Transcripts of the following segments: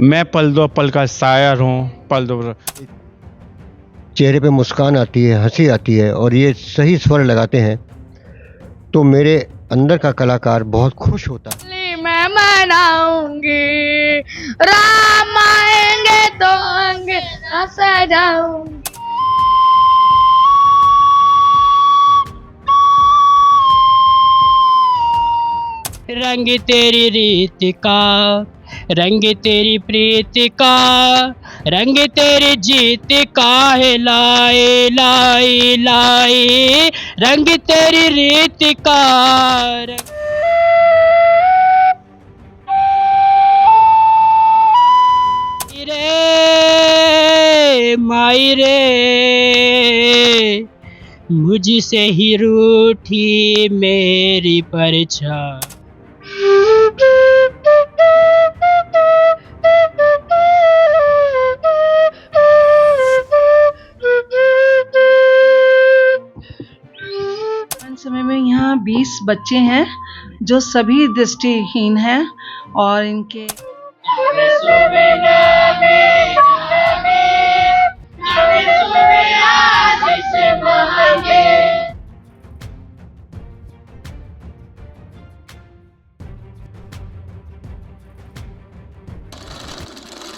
मैं पल दो पल का शायर हूँ, पल दो। चेहरे पे मुस्कान आती है, हंसी आती है और ये सही स्वर लगाते हैं तो मेरे अंदर का कलाकार बहुत खुश होता है। मैं मनाऊंगी, राम आएंगे तो अंगना सजाऊंगी। रंग तेरी रीत का, रंग तेरी प्रीत का, रंग तेरी जीत का है लाए लाए लाए, रंग तेरी रीत का। रे माई रे, मुझसे ही रूठी मेरी परछाई। समय में यहाँ 20 बच्चे हैं जो सभी दृष्टिहीन हैं और इनके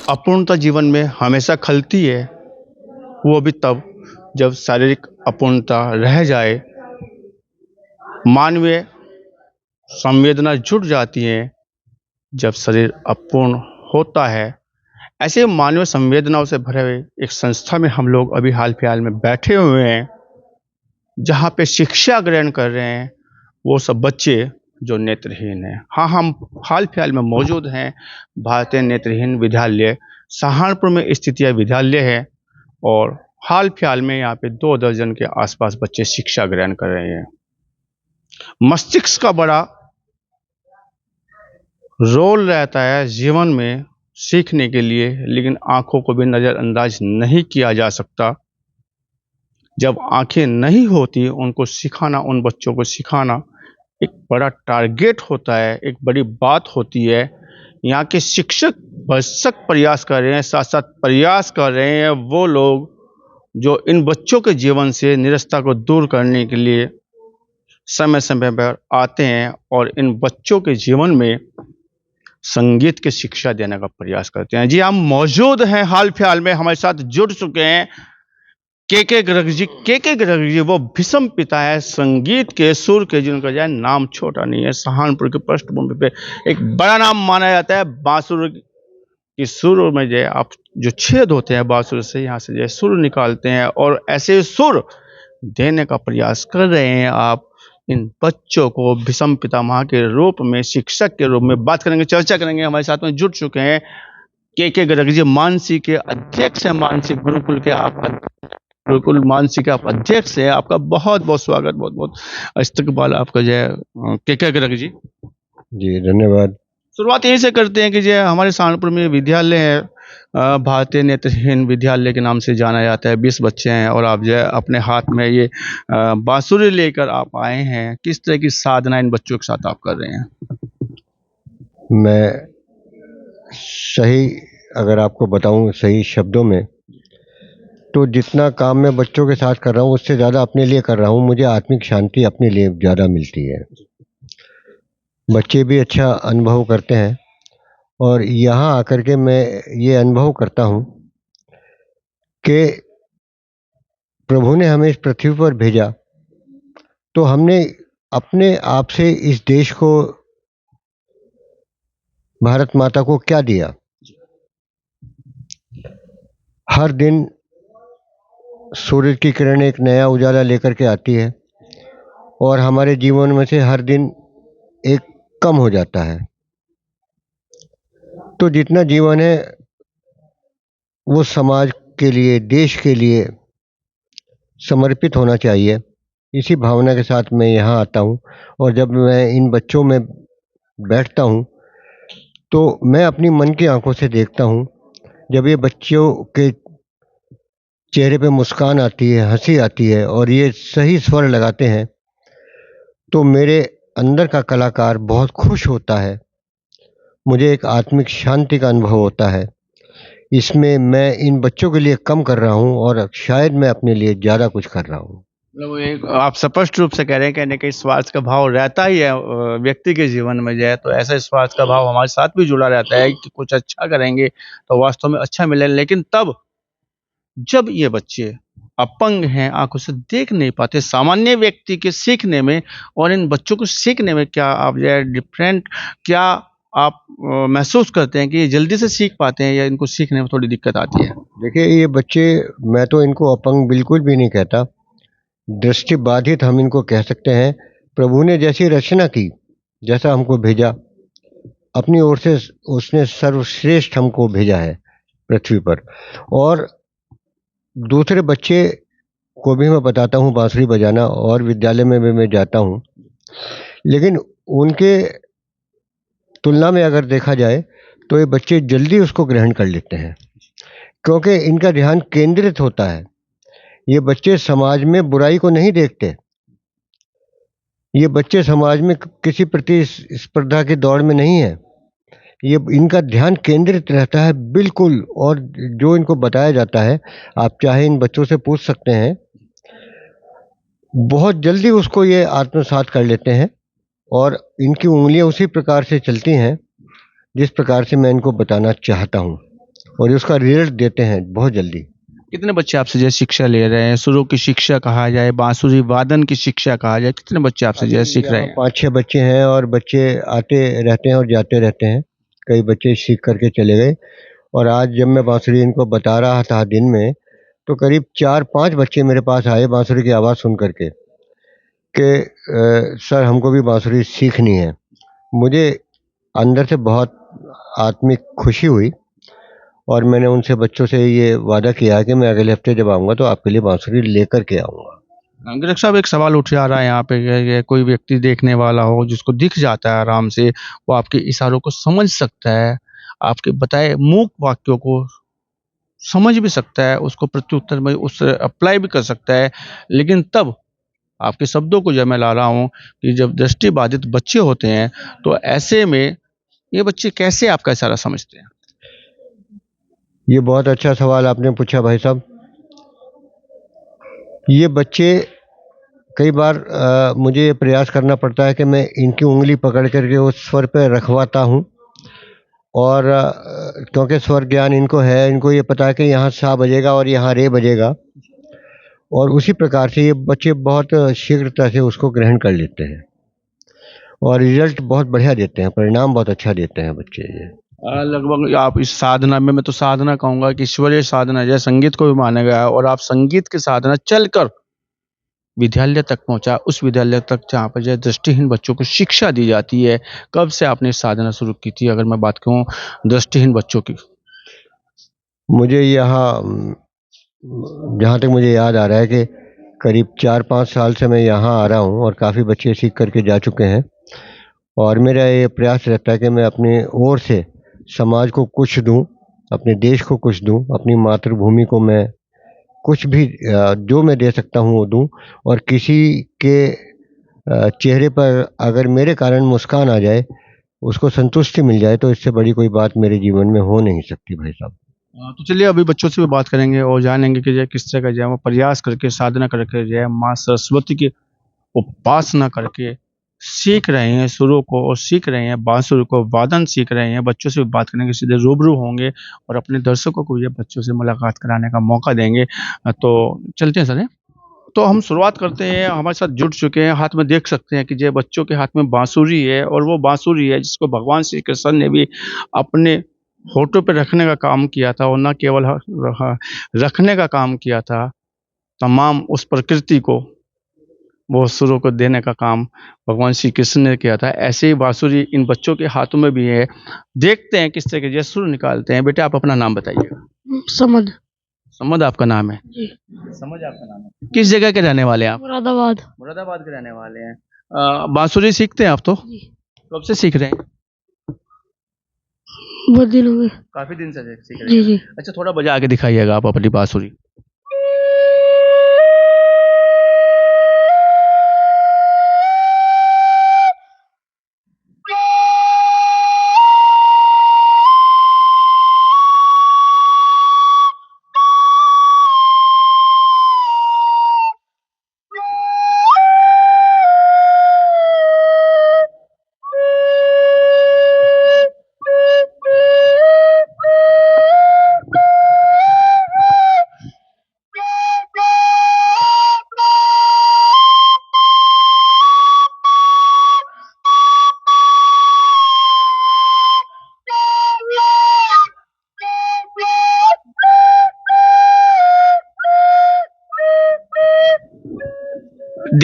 अपूर्णता जीवन में हमेशा खलती है, वो भी तब जब शारीरिक अपूर्णता रह जाए, मानवीय संवेदना जुट जाती है। जब शरीर अपूर्ण होता है, ऐसे मानवीय संवेदनाओं से भरे हुए एक संस्था में हम लोग अभी हाल फिलहाल में बैठे हुए हैं, जहाँ पे शिक्षा ग्रहण कर रहे हैं वो सब बच्चे जो नेत्रहीन हैं। हाँ, हम हाल फिलहाल में मौजूद हैं भारतीय नेत्रहीन विद्यालय सहारनपुर में स्थित यह विद्यालय है और हाल फिलहाल में यहाँ पे 2 दर्जन के आसपास बच्चे शिक्षा ग्रहण कर रहे हैं। मस्तिष्क का बड़ा रोल रहता है जीवन में सीखने के लिए, लेकिन आंखों को भी नज़रअंदाज नहीं किया जा सकता। जब आंखें नहीं होती, उनको सिखाना, उन बच्चों को सिखाना एक बड़ा टारगेट होता है, एक बड़ी बात होती है। यहाँ के शिक्षक भरसक प्रयास कर रहे हैं, साथ साथ प्रयास कर रहे हैं वो लोग जो इन बच्चों के जीवन से निरस्ता को दूर करने के लिए समय समय पर आते हैं और इन बच्चों के जीवन में संगीत की शिक्षा देने का प्रयास करते हैं। जी, हम मौजूद हैं, हाल फिलहाल में हमारे साथ जुड़ चुके हैं के गर्ग जी। के गर्ग जी वो भीषम पिता है संगीत के, सुर के, जिनका जो है नाम छोटा नहीं है। सहारनपुर की पृष्ठभूमि पे एक बड़ा नाम माना जाता है। बांसुर की सुर में जो आप जो छेद होते हैं बांसुर से, यहाँ से जो सुर निकालते हैं और ऐसे सुर देने का प्रयास कर रहे हैं आप इन बच्चों को। भीषम पितामह के रूप में, शिक्षक के रूप में बात करेंगे, चर्चा करेंगे। हमारे साथ में जुड़ चुके हैं के गर्ग जी, मानसी के अध्यक्ष हैं, मानसी गुरुकुल के आप गुरुकुल मानसी के आप अध्यक्ष हैं। आपका बहुत बहुत स्वागत, बहुत बहुत इस्तकबाल आपका जय के गर्ग जी। जी धन्यवाद। शुरुआत यहीं से करते हैं कि जो हमारे सहारनपुर में विद्यालय है, भारतीय नेत्रहीन विद्यालय के नाम से जाना जाता है। 20 बच्चे हैं और आप जो है अपने हाथ में ये बांसुरी लेकर आप आए हैं। किस तरह की साधना इन बच्चों के साथ आप कर रहे हैं? मैं सही अगर आपको बताऊं सही शब्दों में, तो जितना काम मैं बच्चों के साथ कर रहा हूं उससे ज़्यादा अपने लिए कर रहा हूं। मुझे आत्मिक शांति अपने लिए ज़्यादा मिलती है। बच्चे भी अच्छा अनुभव करते हैं और यहाँ आकर के मैं ये अनुभव करता हूँ कि प्रभु ने हमें इस पृथ्वी पर भेजा तो हमने अपने आप से इस देश को, भारत माता को क्या दिया। हर दिन सूरज की किरण एक नया उजाला लेकर के आती है और हमारे जीवन में से हर दिन एक कम हो जाता है। तो जितना जीवन है वो समाज के लिए, देश के लिए समर्पित होना चाहिए। इसी भावना के साथ मैं यहाँ आता हूँ और जब मैं इन बच्चों में बैठता हूँ तो मैं अपनी मन की आंखों से देखता हूँ। जब ये बच्चों के चेहरे पे मुस्कान आती है, हंसी आती है और ये सही स्वर लगाते हैं तो मेरे अंदर का कलाकार बहुत खुश होता है। मुझे एक आत्मिक शांति का अनुभव होता है। इसमें मैं इन बच्चों के लिए कम कर रहा हूँ और शायद मैं अपने लिए ज़्यादा कुछ कर रहा हूँ। मतलब एक आप स्पष्ट रूप से कह रहे हैं कहीं ना कहीं स्वार्थ का भाव रहता ही है व्यक्ति के जीवन में जो है, तो ऐसा स्वार्थ का भाव हमारे साथ भी जुड़ा रहता है कि कुछ अच्छा करेंगे तो वास्तव में अच्छा मिले, लेकिन तब जब ये बच्चे अपंग हैं, आंखों से देख नहीं पाते, सामान्य व्यक्ति के सीखने में और इन बच्चों को सीखने में क्या आप जो है डिफरेंट, क्या आप महसूस करते हैं कि ये जल्दी से सीख पाते हैं या इनको सीखने में थोड़ी दिक्कत आती है? देखिए ये बच्चे, मैं तो इनको अपंग बिल्कुल भी नहीं कहता, दृष्टि बाधित हम इनको कह सकते हैं। प्रभु ने जैसी रचना की, जैसा हमको भेजा, अपनी ओर से उसने सर्वश्रेष्ठ हमको भेजा है पृथ्वी पर। और दूसरे बच्चे को भी मैं बताता हूँ बांसुरी बजाना, और विद्यालय में भी मैं जाता हूँ, लेकिन उनके तुलना में अगर देखा जाए तो ये बच्चे जल्दी उसको ग्रहण कर लेते हैं, क्योंकि इनका ध्यान केंद्रित होता है। ये बच्चे समाज में बुराई को नहीं देखते, ये बच्चे समाज में किसी प्रतिस्पर्धा की दौड़ में नहीं है, ये इनका ध्यान केंद्रित रहता है बिल्कुल। और जो इनको बताया जाता है, आप चाहे इन बच्चों से पूछ सकते हैं, बहुत जल्दी उसको ये आत्मसात कर लेते हैं और इनकी उंगलियां उसी प्रकार से चलती हैं जिस प्रकार से मैं इनको बताना चाहता हूँ, और उसका रिजल्ट देते हैं बहुत जल्दी। कितने बच्चे आपसे जो है शिक्षा ले रहे हैं, सुरों की शिक्षा कहा जाए, बांसुरी वादन की शिक्षा कहा जाए, कितने बच्चे आपसे जो है सीख रहे हैं? 5-6 बच्चे हैं, और बच्चे आते रहते हैं और जाते रहते हैं। कई बच्चे सीख करके चले गए, और आज जब मैं बांसुरी इनको बता रहा था दिन में, तो करीब 4-5 बच्चे मेरे पास आए बांसुरी की आवाज़ सुन करके कि सर हमको भी बांसुरी सीखनी है। मुझे अंदर से बहुत आत्मिक खुशी हुई, और मैंने उनसे बच्चों से ये वादा किया है कि मैं अगले हफ्ते जब आऊँगा तो आपके लिए बांसुरी लेकर के आऊँगा। गिरक साहब, एक सवाल उठ आ रहा है यहाँ पे कि कोई व्यक्ति देखने वाला हो जिसको दिख जाता है आराम से, वो आपके इशारों को समझ सकता है, आपके बताए मूक वाक्यों को समझ भी सकता है, उसको प्रत्युत्तर में उससे अप्लाई भी कर सकता है, लेकिन तब आपके शब्दों को जब मैं ला रहा हूँ कि जब दृष्टि बाधित बच्चे होते हैं, तो ऐसे में ये बच्चे कैसे आपका इशारा समझते हैं? ये बहुत अच्छा सवाल आपने पूछा भाई साहब। ये बच्चे कई बार मुझे ये प्रयास करना पड़ता है कि मैं इनकी उंगली पकड़ करके उस स्वर पे रखवाता हूँ, और क्योंकि स्वर ज्ञान इनको है, इनको ये पता है कि यहाँ सा बजेगा और यहाँ रे बजेगा, और उसी प्रकार से ये बच्चे बहुत शीघ्रता से उसको ग्रहण कर लेते हैं, और रिजल्ट बहुत बढ़िया देते हैं, परिणाम बहुत अच्छा देते हैं बच्चे ये। लगभग आप इस साधना में, मैं तो साधना कहूंगा कि ईश्वरीय साधना, जैसे संगीत को भी माना गया है, और आप संगीत की साधना चलकर विद्यालय तक पहुंचा, उस विद्यालय तक जहाँ पर जो है दृष्टिहीन बच्चों को शिक्षा दी जाती है। कब से आपने साधना शुरू की थी, अगर मैं बात कहूँ दृष्टिहीन बच्चों की? मुझे यहाँ जहाँ तक मुझे याद आ रहा है कि करीब 4-5 साल से मैं यहाँ आ रहा हूँ, और काफ़ी बच्चे सीख करके जा चुके हैं, और मेरा ये प्रयास रहता है कि मैं अपनी ओर से समाज को कुछ दूँ, अपने देश को कुछ दूँ, अपनी मातृभूमि को मैं कुछ भी जो मैं दे सकता हूँ वो दूँ। और किसी के चेहरे पर अगर मेरे कारण मुस्कान आ जाए, उसको संतुष्टि मिल जाए, तो इससे बड़ी कोई बात मेरे जीवन में हो नहीं सकती भाई साहब। तो चलिए अभी बच्चों से भी बात करेंगे और जानेंगे कि जो है किस तरह का जो है वो प्रयास करके, साधना करके जो है माँ सरस्वती की उपासना करके सीख रहे हैं सुरों को, और सीख रहे हैं बांसुरी को, वादन सीख रहे हैं। बच्चों से भी बात करेंगे, सीधे रूबरू होंगे और अपने दर्शकों को भी बच्चों से मुलाकात कराने का मौका देंगे। तो चलते हैं सर। तो हम शुरुआत करते हैं, हमारे साथ जुड़ चुके हैं, हाथ में देख सकते हैं कि जो बच्चों के हाथ में बांसुरी है, और वो बांसुरी है जिसको भगवान श्री कृष्ण ने भी अपने होठों पे रखने का काम किया था, और न केवल रखने का काम किया था, तमाम उस प्रकृति को, वो सुरों को देने का काम भगवान श्री कृष्ण ने किया था। ऐसे ही बांसुरी इन बच्चों के हाथों में भी है। देखते हैं किस तरह के सुर निकालते हैं। बेटा आप अपना नाम बताइएगा। समझ समद आपका नाम है? जी। समझ आपका नाम है। किस जगह के रहने वाले हैं आप? मुरादाबाद। मुरादाबाद के रहने वाले हैं। बांसुरी सीखते हैं आप तो? जी। कब से सीख रहे हैं? बहुत दिन हो गए। काफी दिन से सीख रहे जी हैं। जी। अच्छा, थोड़ा बजा के दिखाइएगा आप अपनी बांसुरी।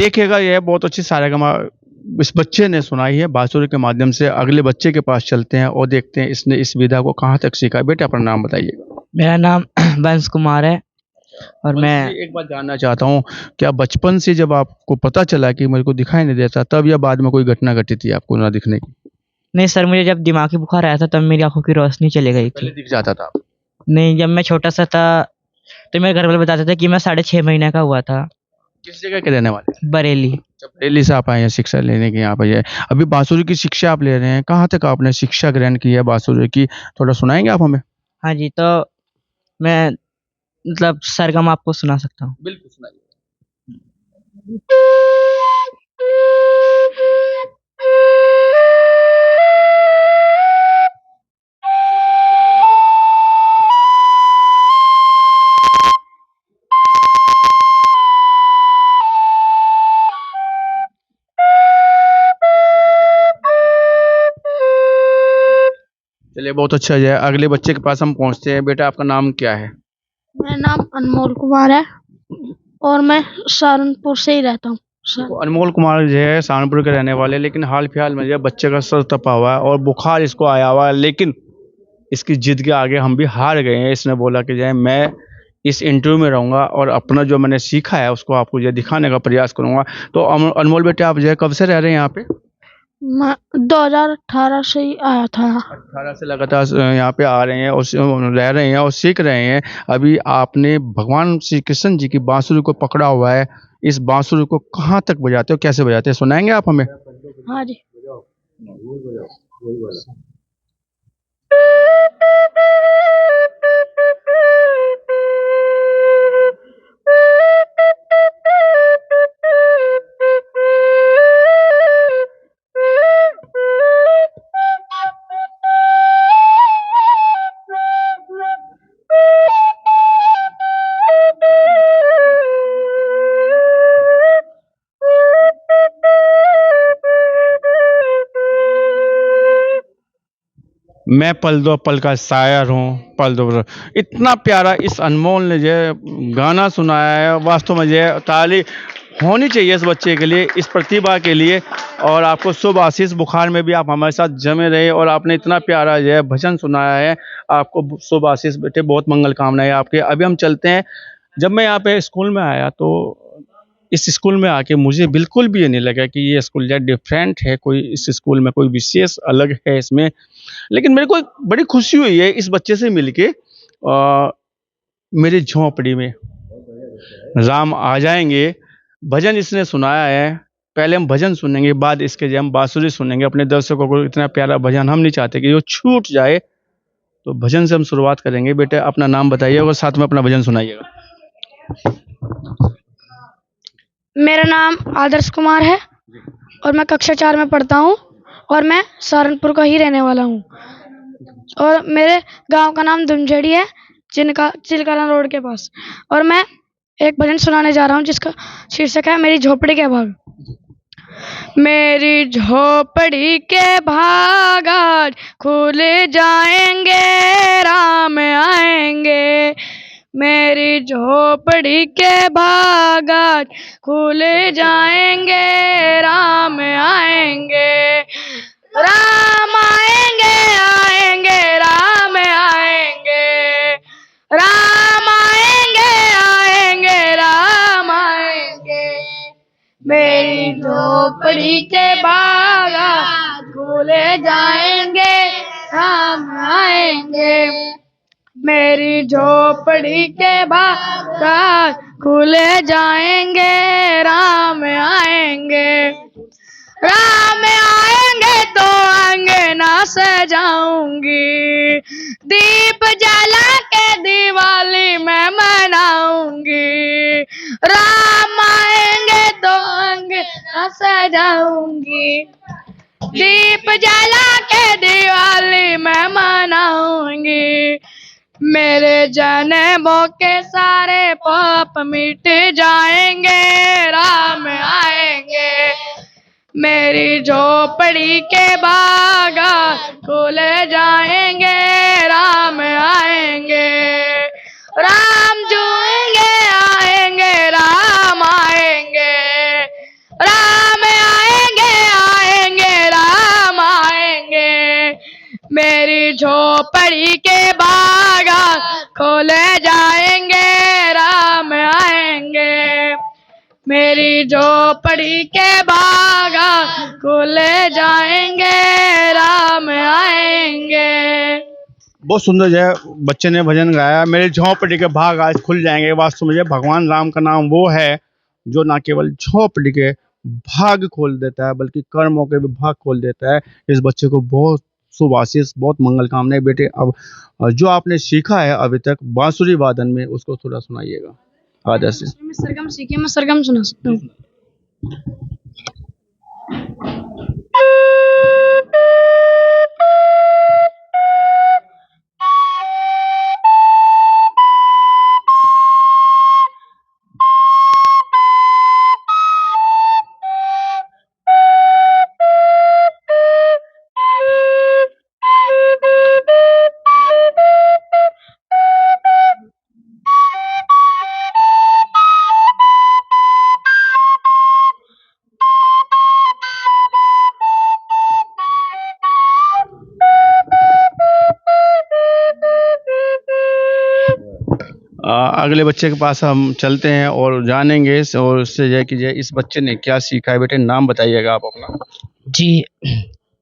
देखेगा। यह बहुत अच्छी सारेगामा इस बच्चे ने सुनाई है बांसुरी के माध्यम से। अगले बच्चे के पास चलते हैं और देखते हैं इसने इस विधा को कहाँ तक सीखा है। बेटा अपना नाम बताइएगा। मेरा नाम वंश कुमार है और मैं एक बात जानना चाहता हूँ, क्या बचपन से जब आपको पता चला कि मेरे को दिखाई नहीं देता तब या बाद में कोई घटना घटी थी आपको ना दिखने की? नहीं सर, मुझे जब दिमागी बुखार आया था तब मेरी आंखों की रोशनी चली गई पहले थी। दिख जाता था? नहीं, जब मैं छोटा सा था तो मेरे घर वाले बताते थे कि मैं 6.5 महीने का हुआ था। किस जगह के रहने वाले? बरेली। जब दिल्ली से आप आए हैं शिक्षा लेने के यहाँ पे ये अभी बांसुरी की शिक्षा आप ले रहे हैं, कहाँ तक आपने शिक्षा ग्रहण की है बांसुरी की, थोड़ा सुनाएंगे आप हमें? हाँ जी, तो मैं मतलब सरगम आपको सुना सकता हूँ। बिल्कुल सुनाइए। चलिए बहुत अच्छा है। अगले बच्चे के पास हम पहुँचते हैं। बेटा आपका नाम क्या है? मेरा नाम अनमोल कुमार है और मैं सहारनपुर से ही रहता हूँ सर। तो अनमोल कुमार जो है सहारनपुर के रहने वाले, लेकिन हाल फिलहाल में जो है बच्चे का सर तपा हुआ है और बुखार इसको आया हुआ है, लेकिन इसकी जिद के आगे हम भी हार गए हैं। इसने बोला कि जो है मैं इस इंटरव्यू में रहूंगा और अपना जो मैंने सीखा है उसको आपको जो है दिखाने का प्रयास करूंगा। तो अनमोल बेटे आप जो है कब से रह रहे हैं यहाँ पे? मैं 2018 से ही आया था। 18 से लगातार यहाँ पे आ रहे हैं और रह रहे हैं और सीख रहे हैं। अभी आपने भगवान श्री कृष्ण जी की बांसुरी को पकड़ा हुआ है। इस बांसुरी को कहाँ तक बजाते हो, कैसे बजाते हैं, सुनाएंगे आप हमें? हाँ जी। मैं पल दो पल का शायर हूँ, पल दो। इतना प्यारा इस अनमोल ने जो है गाना सुनाया है। वास्तव में जो है ताली होनी चाहिए इस बच्चे के लिए, इस प्रतिभा के लिए। और आपको शुभ आशीष, बुखार में भी आप हमारे साथ जमे रहे और आपने इतना प्यारा जो है भजन सुनाया है। आपको शुभ आशीष बेटे, बहुत मंगल कामनाएं आपके। अभी हम चलते हैं। जब मैं यहाँ पे स्कूल में आया तो इस स्कूल में आके मुझे बिल्कुल भी ये नहीं लगा कि ये स्कूल जो है डिफरेंट है, कोई इस स्कूल में कोई विशेष अलग है इसमें। लेकिन मेरे को एक बड़ी खुशी हुई है इस बच्चे से मिलके। मेरी झोंपड़ी में राम आ जाएंगे भजन इसने सुनाया है। पहले हम भजन सुनेंगे, बाद इसके जो हम बांसुरी सुनेंगे। अपने दर्शकों को इतना प्यारा भजन हम नहीं चाहते कि वो छूट जाए, तो भजन से हम शुरुआत करेंगे। बेटे अपना नाम बताइए और साथ में अपना भजन सुनाइएगा। मेरा नाम आदर्श कुमार है और मैं कक्षा 4 में पढ़ता हूँ और मैं सहारनपुर का ही रहने वाला हूँ। और मेरे गांव का नाम दुमझड़ी है, चिलकाना रोड के पास। और मैं एक भजन सुनाने जा रहा हूँ जिसका शीर्षक है मेरी झोपड़ी के भाग। मेरी झोपड़ी के भाग आज खुल जाएंगे, राम आएंगे। मेरी झोपड़ी के भाग आज खुल जाएंगे, राम आएंगे। राम आएंगे, आएंगे, राम आएंगे। राम आएंगे, आएंगे, राम आएंगे। मेरी झोपड़ी के भाग आज खुल जाएंगे, राम आएंगे। मेरी झोपड़ी के भाग आज खुल जाएंगे, राम आएंगे। राम आएंगे तो अंगना सजाऊंगी, दीप जला के दिवाली मैं मनाऊंगी। राम आएंगे तो अंगना सजाऊंगी, दीप जला के दिवाली मैं मनाऊंगी। मेरे जन्मों के सारे पाप मिट जाएंगे, राम आएंगे। मेरी झोपड़ी के बाग खुल जाएंगे, राम आएंगे। राम जो आएंगे, आएंगे, राम आएंगे। झोपड़ी के बागा खोले जाएंगे, राम आएंगे। मेरी झोपड़ी के बागा खोले जाएंगे, राम आएंगे। बहुत सुंदर जो है बच्चे ने भजन गाया, मेरे झोंपड़ी के भाग आज खुल जाएंगे। वास्तव में भगवान राम का नाम वो है जो ना केवल झोंपड़ी के भाग खोल देता है बल्कि कर्मों के भी भाग खोल देता है। इस बच्चे को बहुत शुभ आशीष, बहुत मंगल कामनाएं बेटे। अब जो आपने सीखा है अभी तक बांसुरी वादन में, उसको थोड़ा सुनाइएगा आदर से। मैं सरगम सीखे, मैं सरगम सुना सकता हूँ। अगले बच्चे के पास हम चलते हैं और जानेंगे और उससे जो है कि इस बच्चे ने क्या सीखा है। बेटे नाम बताइएगा आप अपना। जी,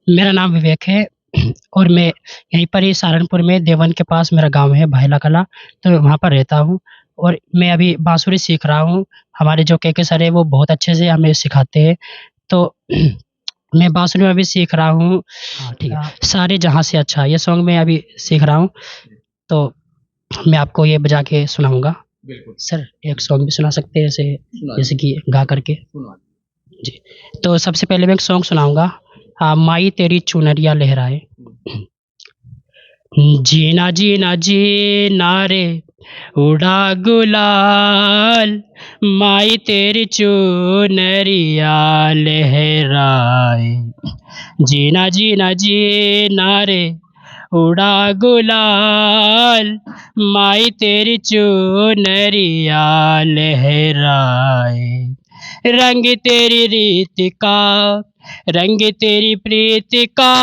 मेरा नाम विवेक है और मैं यहीं पर ही सहारनपुर में देवन के पास मेरा गांव है भायला कला, तो वहाँ पर रहता हूँ और मैं अभी बांसुरी सीख रहा हूँ। हमारे जो के सर है वो बहुत अच्छे से हमें सिखाते हैं, तो मैं बांसुरी में अभी सीख रहा हूँ। हाँ ठीक है, सारे जहाँ से अच्छा, ये सॉन्ग मैं अभी सीख रहा हूँ, तो मैं आपको ये बजा के सुनाऊंगा। सर एक सॉन्ग भी सुना सकते हैं ऐसे, जैसे कि गा करके जी। तो सबसे पहले मैं एक सॉन्ग सुनाऊंगा, माई तेरी चुनरिया लहराए। जीना जीना जीना रे उड़ा गुलाल, माई तेरी चुनरिया लहराए। जीना जीना जीना रे उड़ा गुलाल, माई तेरी चुनरिया लहराए। रंग तेरी रीत का, रंग तेरी प्रीत का,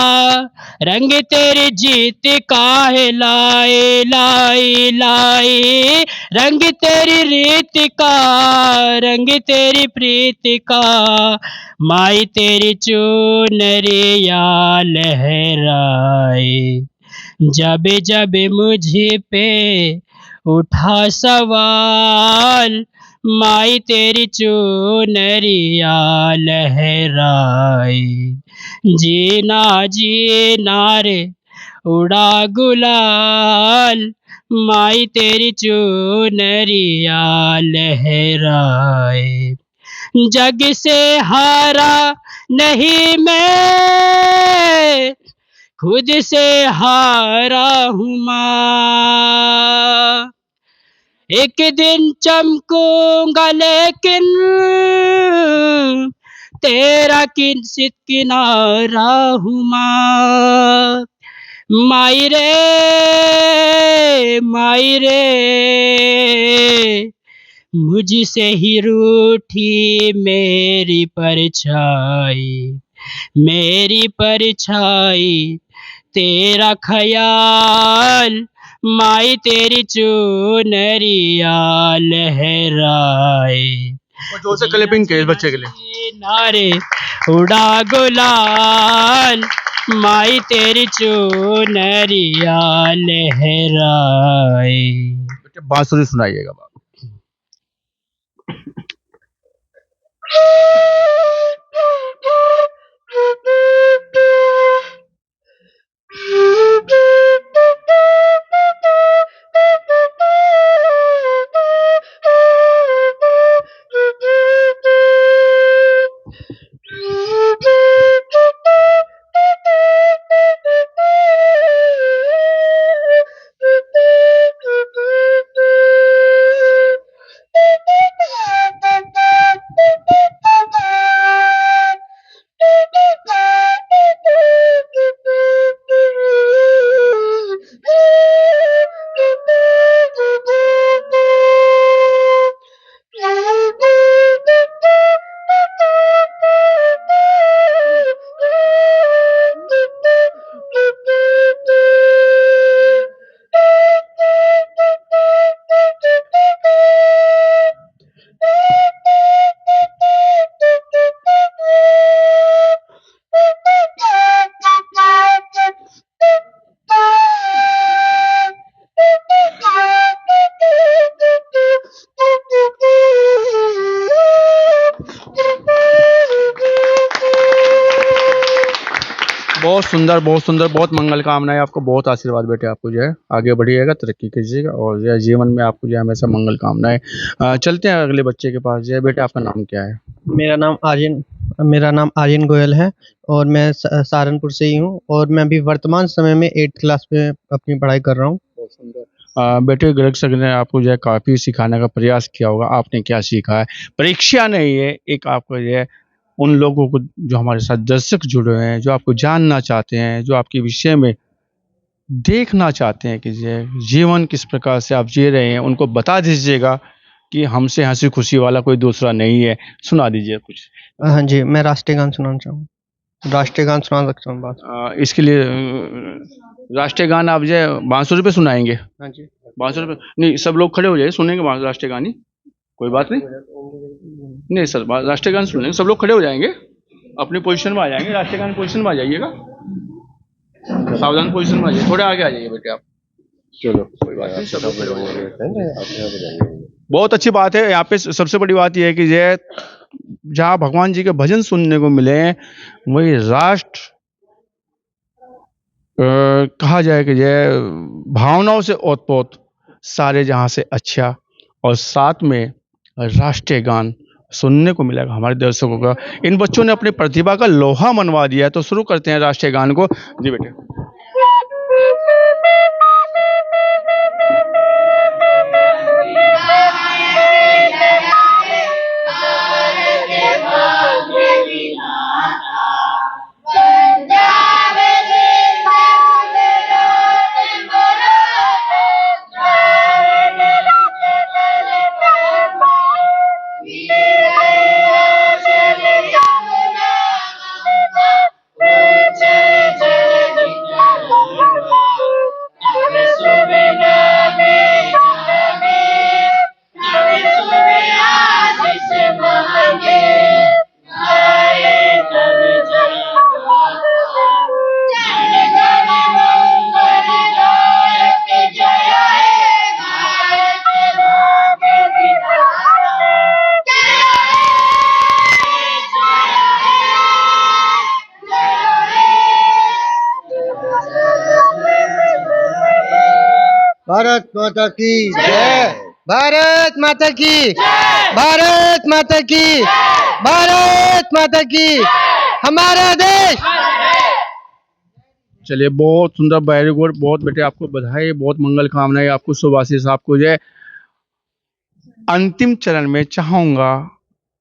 रंग तेरी जीत का है लाए लाए लाए। रंग तेरी रीत का, रंग तेरी प्रीत का, माई तेरी चुनरिया लहराए। जब जब मुझे पे उठा सवाल, माई तेरी चुनरिया लहराए। जीना जीना रे उड़ा गुलाल, माई तेरी चुनरिया लहराए। जग से हारा नहीं मैं, खुद से हारा हूँ माँ। एक दिन चमकूंगा लेकिन तेरा किंचित किनारा हूँ माँ। माई रे मुझसे ही रूठी मेरी परछाई, मेरी परछाई तेरा ख्याल, माई तेरी चुनरिया लहराए। जोर से क्लैपिंग के इस बच्चे के लिए। नारे उड़ा गुलाल, माई तेरी चुनरिया लहराए। बेटे बांसुरी सुनाइएगा बाप। बहुत सुंदर, बहुत मंगल कामनाएं आपको, बहुत आशीर्वाद बेटे आपको जो है आगे बढ़िएगा, तरक्की कीजिएगा और जो है जीवन में आपको जो है हमेशा मंगल कामनाएं। चलते हैं अगले बच्चे के पास। जो है बेटे आपका नाम क्या है? मेरा नाम आर्यन गोयल है और मैं सहारनपुर से ही हूँ और मैं अभी वर्तमान समय में 8th क्लास में अपनी पढ़ाई कर रहा हूँ। बेटे ग्रेग सर ने आपको जो है काफ़ी सिखाने का प्रयास किया होगा, आपने क्या सीखा है? परीक्षा नहीं है, एक आपको जो है उन लोगों को जो हमारे साथ दर्शक जुड़े हुए हैं, जो आपको जानना चाहते हैं, जो आपके विषय में देखना चाहते हैं कि जो है जीवन किस प्रकार से आप जी रहे हैं, उनको बता दीजिएगा कि हमसे हंसी खुशी वाला कोई दूसरा नहीं है। सुना दीजिए कुछ। हाँ जी, मैं राष्ट्रीय गान सुनाना चाहूँ। राष्ट्रीय गान सुना सकता हूँ बात? इसके लिए राष्ट्रीय गान आप जो है बांसुरी पे सुनाएंगे? हाँ जी। बांसुरी पे नहीं, सब लोग खड़े हो जाइए, सुनेंगे राष्ट्रीय गान ही, कोई बात नहीं। नहीं सर, राष्ट्रीय गान सुनेंगे, सब लोग खड़े हो जाएंगे, अपनी पोजीशन में आ जाएंगे, राष्ट्रीय गान पोजीशन में आ जाइएगा, सावधान पोजीशन में आ जाइए, थोड़े आगे आ जाइए बेटे आप। चलो कोई बात नहीं, सब लोग खड़े हो जाएंगे। बहुत अच्छी बात है। यहाँ पे सबसे बड़ी बात यह है कि जो जहाँ भगवान जी के भजन सुनने को मिले वही राष्ट्र कहा जाए कि जो भावनाओं से ओतप्रोत सारे जहाँ से अच्छा, और साथ में राष्ट्रीय गान सुनने को मिलेगा हमारे दर्शकों का। इन बच्चों ने अपनी प्रतिभा का लोहा मनवा दिया है, तो शुरू करते हैं राष्ट्रीय गान को। जी बेटे। भारत माता की जय। भारत माता की, भारत माता की, भारत माता की, हमारा देश। चलिए बहुत सुंदर, वेरी गुड, बहुत बेटे आपको बधाई, बहुत मंगल कामनाएं आपको, शुभ आशीष आपको। जो अंतिम चरण में चाहूंगा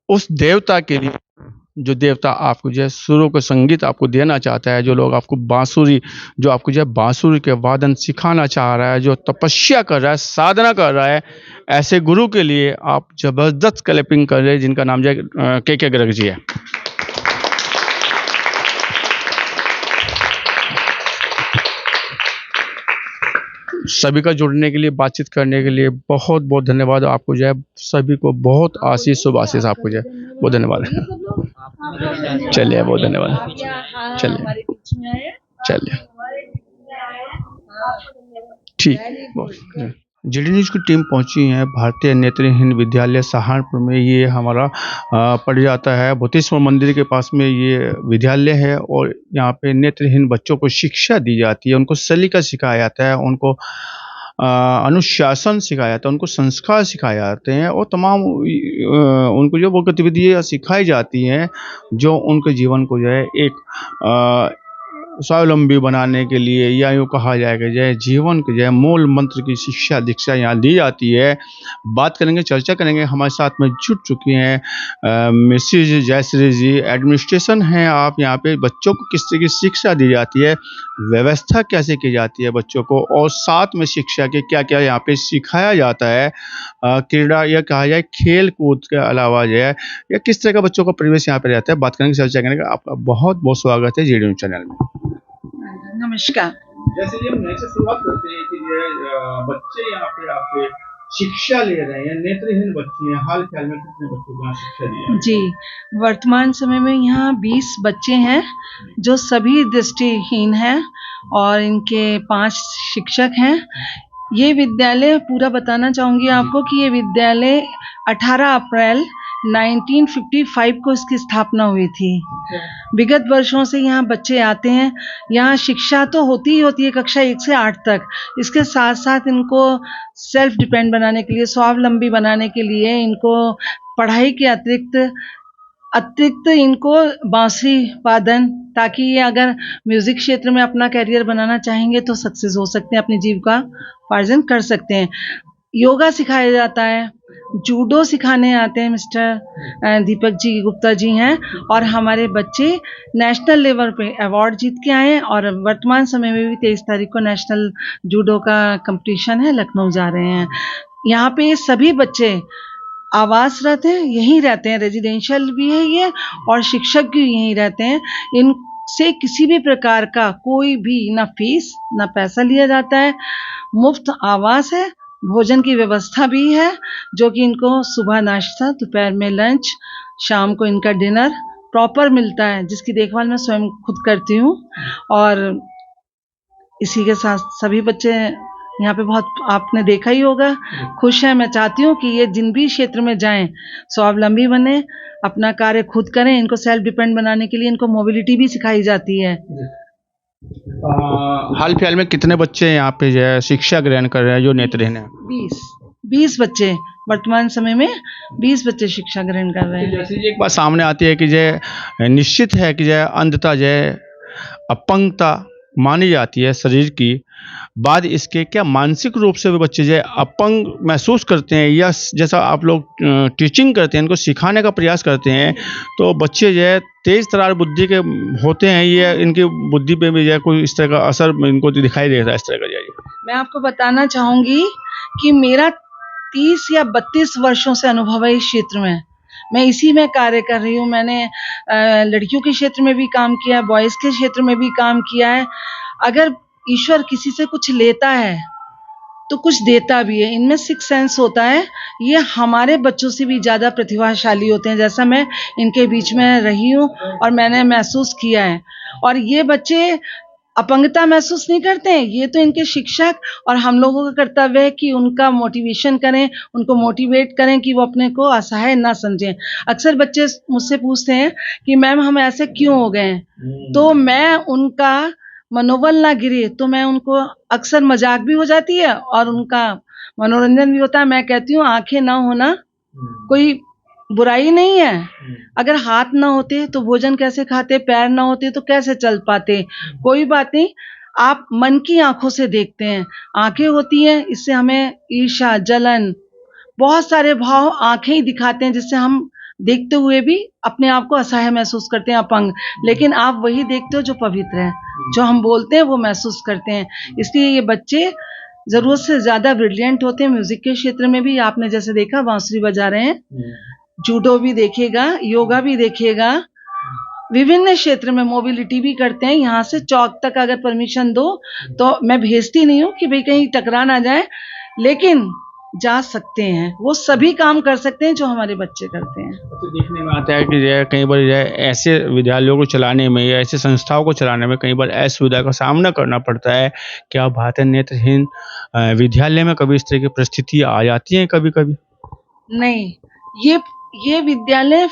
उस देवता के लिए जो देवता आपको जो है सुरों का संगीत आपको देना चाहता है, जो लोग आपको बांसुरी, जो आपको जो है बांसुरी के वादन सिखाना चाह रहा है, जो तपस्या कर रहा है, साधना कर रहा है, ऐसे गुरु के लिए आप जबरदस्त क्लैपिंग कर रहे हैं, जिनका नाम जो है के गर्ग जी है। सभी का जुड़ने के लिए, बातचीत करने के लिए बहुत बहुत धन्यवाद आपको। जो है सभी को बहुत आशीष, शुभ आशीष आपको। जो है बहुत धन्यवाद। चलिए बहुत धन्यवाद। चलिए ठीक। जीडी न्यूज़ की टीम पहुंची है भारतीय नेत्रहीन विद्यालय सहारनपुर में। ये हमारा पड़ जाता है भूतेश्वर मंदिर के पास में ये विद्यालय है, और यहाँ पे नेत्रहीन बच्चों को शिक्षा दी जाती है, उनको सलीका सिखाया जाता है, उनको अनुशासन सिखाया जाता है, उनको संस्कार सिखाए जाते हैं, और तमाम उनको जो वो गतिविधियाँ सिखाई जाती हैं जो उनके जीवन को जो है एक स्वावलंबी बनाने के लिए, या यूँ कहा जाएगा जो है जीवन के जो है मूल मंत्र की शिक्षा दीक्षा यहाँ दी जाती है। बात करेंगे, चर्चा करेंगे। हमारे साथ में जुट चुकी हैं मिसेज जयश्री जी, एडमिनिस्ट्रेशन हैं आप। यहाँ पे बच्चों को किस तरह की शिक्षा दी जाती है, व्यवस्था कैसे की जाती है बच्चों को, और साथ में शिक्षा के क्या क्या यहाँ पे सिखाया जाता है, क्रीड़ा या कहा जाए खेल कूद के अलावा जो है, या किस तरह का बच्चों का परिवेश यहाँ पे रहता है, बात करेंगे, चर्चा करेंगे। आपका बहुत बहुत स्वागत है जीडी न्यूज़ चैनल में। नमस्कार। जैसे ये हम ऐसे शुरुआत करते हैं कि ये बच्चे यहाँ पे आपके शिक्षा ले रहे हैं, नेत्रहीन बच्चे हैं, हाल फिलहाल में कितने बच्चों को यहाँ शिक्षा दी है? जी, वर्तमान समय में यहाँ 20 बच्चे हैं जो सभी दृष्टिहीन हैं और इनके 5 शिक्षक हैं। ये विद्यालय पूरा बताना चाहूँगी आपको कि ये विद्यालय 18 अप्रैल 1955 को इसकी स्थापना हुई थी। विगत वर्षों से यहाँ बच्चे आते हैं। यहाँ शिक्षा तो होती ही होती है कक्षा 1 से 8 तक। इसके साथ साथ इनको सेल्फ डिपेंड बनाने के लिए, स्वावलंबी बनाने के लिए, इनको पढ़ाई के अतिरिक्त इनको बांसुरी वादन, ताकि ये अगर म्यूजिक क्षेत्र में अपना करियर बनाना चाहेंगे तो सक्सेस हो सकते हैं, अपनी जीविका उपार्जन कर सकते हैं। योगा सिखाया जाता है, जूडो सिखाने आते हैं मिस्टर दीपक जी गुप्ता जी हैं, और हमारे बच्चे नेशनल लेवल पे अवार्ड जीत के आए हैं, और वर्तमान समय में भी 23 तारीख को नेशनल जूडो का कंपटीशन है, लखनऊ जा रहे हैं। यहाँ पे सभी बच्चे आवासरत हैं, यहीं रहते हैं, रेजिडेंशियल भी है ये, और शिक्षक भी यहीं रहते हैं। इनसे किसी भी प्रकार का कोई भी ना फीस ना पैसा लिया जाता है, मुफ्त आवास है, भोजन की व्यवस्था भी है, जो कि इनको सुबह नाश्ता, दोपहर में लंच, शाम को इनका डिनर प्रॉपर मिलता है, जिसकी देखभाल मैं स्वयं खुद करती हूँ। और इसी के साथ सभी बच्चे यहाँ पे बहुत, आपने देखा ही होगा, खुश हैं। मैं चाहती हूँ कि ये जिन भी क्षेत्र में जाएं स्वावलंबी बने, अपना कार्य खुद करें। इनको सेल्फ डिपेंड बनाने के लिए इनको मोबिलिटी भी सिखाई जाती है। हाल फिलहाल में कितने बच्चे यहाँ पे जो है शिक्षा ग्रहण कर रहे हैं जो नेत्रहीन है? 20 बच्चे वर्तमान समय में 20 बच्चे शिक्षा ग्रहण कर रहे हैं। जैसे एक बात सामने आती है कि जो निश्चित है कि जो अंधता जो अपंगता मानी जाती है शरीर की, बाद इसके क्या मानसिक रूप से भी बच्चे जो अपंग महसूस करते हैं, या जैसा आप लोग टीचिंग करते हैं, इनको सिखाने का प्रयास करते हैं, तो बच्चे जो है तेज तरार बुद्धि के होते हैं, ये इनकी बुद्धि पे भी जो है कोई इस तरह का असर इनको दिखाई देता है इस तरह का? जाइए, मैं आपको बताना चाहूँगी कि मेरा 30 या 32 वर्षों से अनुभव है इस क्षेत्र में। मैं इसी में कार्य कर रही हूँ। मैंने लड़कियों के क्षेत्र में भी काम किया है, बॉयज़ के क्षेत्र में भी काम किया है। अगर ईश्वर किसी से कुछ लेता है तो कुछ देता भी है। इनमें सिक्स सेंस होता है। ये हमारे बच्चों से भी ज़्यादा प्रतिभाशाली होते हैं, जैसा मैं इनके बीच में रही हूँ और मैंने महसूस किया है। और ये बच्चे अपंगता महसूस नहीं करते हैं। ये तो इनके शिक्षक और हम लोगों का कर्तव्य है कि उनका मोटिवेशन करें, उनको मोटिवेट करें कि वो अपने को असहाय ना समझें। अक्सर बच्चे मुझसे पूछते हैं कि मैम हम ऐसे क्यों हो गए हैं, तो मैं उनका मनोबल ना गिरे तो मैं उनको, अक्सर मजाक भी हो जाती है और उनका मनोरंजन भी होता है। मैं कहती हूँ आंखें ना होना कोई बुराई नहीं है। अगर हाथ ना होते तो भोजन कैसे खाते, पैर ना होते तो कैसे चल पाते, कोई बात नहीं। आप मन की आंखों से देखते हैं, आंखें होती हैं, इससे हमें ईर्ष्या, जलन, बहुत सारे भाव आंखें ही दिखाते हैं, जिससे हम देखते हुए भी अपने आप को असहाय महसूस करते हैं, अपंग। लेकिन आप वही देखते हो जो पवित्र है, जो हम बोलते हैं वो महसूस करते हैं। इसलिए ये बच्चे जरूरत से ज्यादा ब्रिलियंट होते हैं। म्यूजिक के क्षेत्र में भी आपने जैसे देखा बांसुरी बजा रहे हैं, जूडो भी देखिएगा, योगा भी देखिएगा, विभिन्न क्षेत्र में मोबिलिटी भी करते हैं। यहाँ से चौक तक अगर परमिशन दो तो मैं भेजती नहीं हूँ कि भाई कहीं टकरा ना जाए, लेकिन जा सकते हैं। वो सभी काम कर सकते हैं जो हमारे बच्चे करते हैं। तो देखने में आता है कि जो है कई बार जो है ऐसे विद्यालयों को चलाने में या ऐसे संस्थाओं को चलाने में कई बार असुविधा का सामना करना पड़ता है। क्या बात है, नेत्रहीन विद्यालय में कभी इस तरह की परिस्थिति आ जाती है कभी कभी? नहीं, ये विद्यालय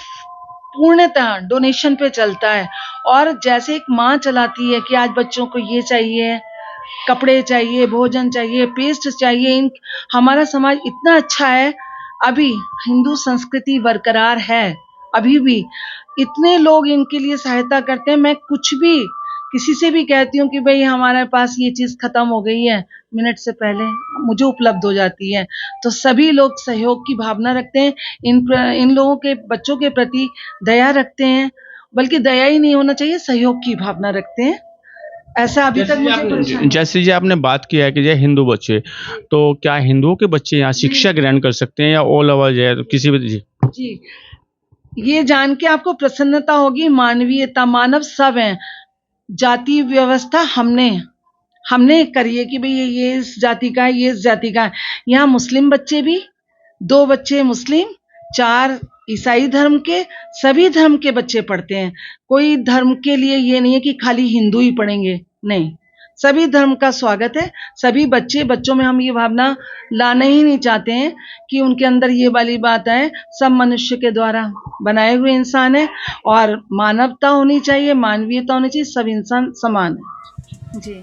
पूर्णतः डोनेशन पे चलता है। और जैसे एक माँ चलाती है कि आज बच्चों को ये चाहिए, कपड़े चाहिए, भोजन चाहिए, पेस्ट चाहिए। हमारा समाज इतना अच्छा है, अभी हिंदू संस्कृति बरकरार है, अभी भी इतने लोग इनके लिए सहायता करते हैं। मैं कुछ भी किसी से भी कहती हूँ कि भाई हमारे पास ये चीज़ खत्म हो गई है, मिनट से पहले मुझे उपलब्ध हो जाती है। तो सभी लोग सहयोग की भावना रखते हैं, इन लोगों के बच्चों के प्रति दया रखते हैं, बल्कि दया ही नहीं होना चाहिए, सहयोग की भावना रखते हैं। ऐसा अभी तक मुझे जैसे जी आपने बात किया है कि जो हिंदू बच्चे, तो क्या हिंदुओं के बच्चे यहाँ शिक्षा ग्रहण कर सकते हैं या ऑल ओवर जो है तो किसी भी? जी, ये जान के आपको प्रसन्नता होगी, मानवीयता, मानव सब हैं। जाति व्यवस्था हमने करी है कि भाई ये इस जाति का है, ये इस जाति का है। यहाँ मुस्लिम बच्चे भी, 2 बच्चे मुस्लिम, 4 ईसाई धर्म के, सभी धर्म के बच्चे पढ़ते हैं। कोई धर्म के लिए ये नहीं है कि खाली हिंदू ही पढ़ेंगे, नहीं, सभी धर्म का स्वागत है। सभी बच्चों में हम ये भावना लाना ही नहीं चाहते हैं कि उनके अंदर ये वाली बात आए। सब मनुष्य के द्वारा बनाए हुए इंसान है और मानवता होनी चाहिए, मानवीयता होनी चाहिए, सब इंसान समान है। जी।